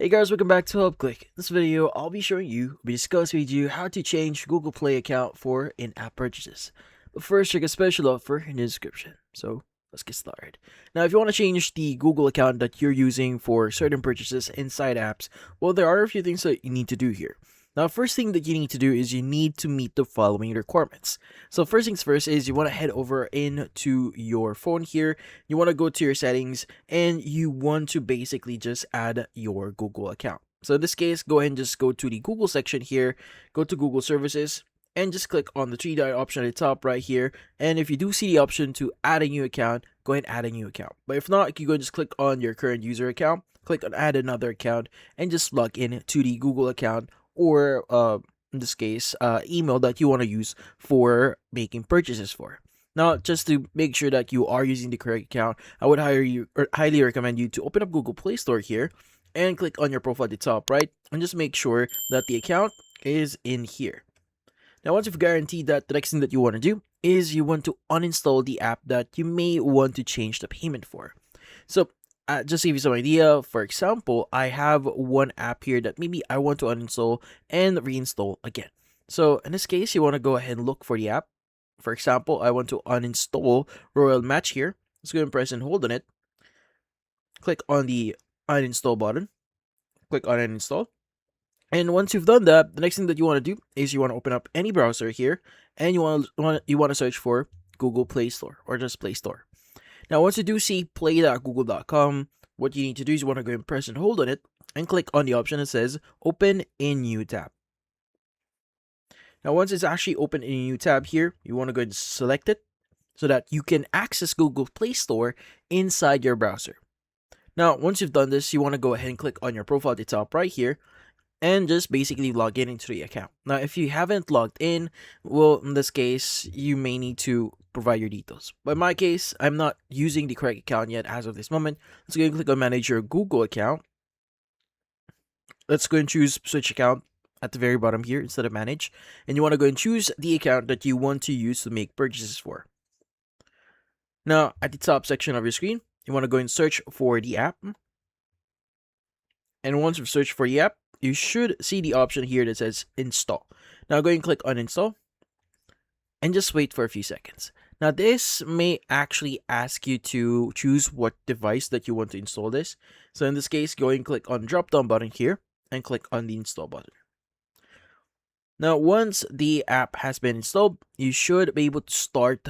Hey guys, welcome back to HelpClick. In this video, I'll be showing you, discussing with you how to change Google Play account for in-app purchases. But first, check a special offer in the description. So, let's get started. Now, if you want to change the Google account that you're using for certain purchases inside apps, well, there are a few things that you need to do here. Now, first thing that you need to do is you need to meet the following requirements. So first things first is you want to head over into your phone here. You want to go to your settings and you want to basically just add your Google account. So in this case, go ahead and just go to the Google section here, go to Google Services, and just click on the three-dot option at the top right here. And if you do see the option to add a new account, go ahead and add a new account. But if not, you go and just click on your current user account, click on add another account, and just log in to the Google account or in this case, email that you want to use for making purchases for. Now, just to make sure that you are using the correct account, I would highly recommend you to open up Google Play Store here and click on your profile at the top right, and just make sure that the account is in here. Now, once you've guaranteed that, the next thing that you want to do is you want to uninstall the app that you may want to change the payment for. So just to give you some idea, for example, I have one app here that maybe I want to uninstall and reinstall again. So in this case, you want to go ahead and look for the app. For example, I want to uninstall Royal Match here. Let's go and press and hold on it. Click on the uninstall button. Click on uninstall. And once you've done that, the next thing that you want to do is you want to open up any browser here, and you want to search for Google Play Store or just Play Store. Now, once you do see play.google.com, what you need to do is you want to go and press and hold on it and click on the option that says open in new tab. Now, once it's actually open in a new tab here, you want to go and select it so that you can access Google Play Store inside your browser. Now, once you've done this, you want to go ahead and click on your profile at the top right here and just basically log in into the account. Now, if you haven't logged in, well, in this case, you may need to provide your details. But in my case, I'm not using the correct account yet as of this moment. Let's go and click on manage your Google account. Let's go and choose switch account at the very bottom here instead of manage. And you want to go and choose the account that you want to use to make purchases for. Now, at the top section of your screen, you want to go and search for the app. And once you've searched for the app, you should see the option here that says install. Now go and click on install and just wait for a few seconds. Now this may actually ask you to choose what device that you want to install this. So in this case, go and click on drop down button here and click on the install button. Now once the app has been installed, you should be able to start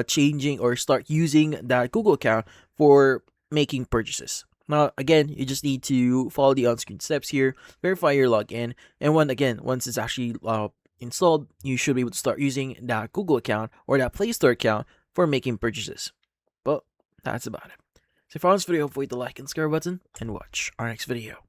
changing or start using that Google account for making purchases. Now, again, you just need to follow the on-screen steps here, verify your login, and once it's actually installed, you should be able to start using that Google account or that Play Store account for making purchases. But that's about it. So if you found this video, hit the like and subscribe button, and watch our next video.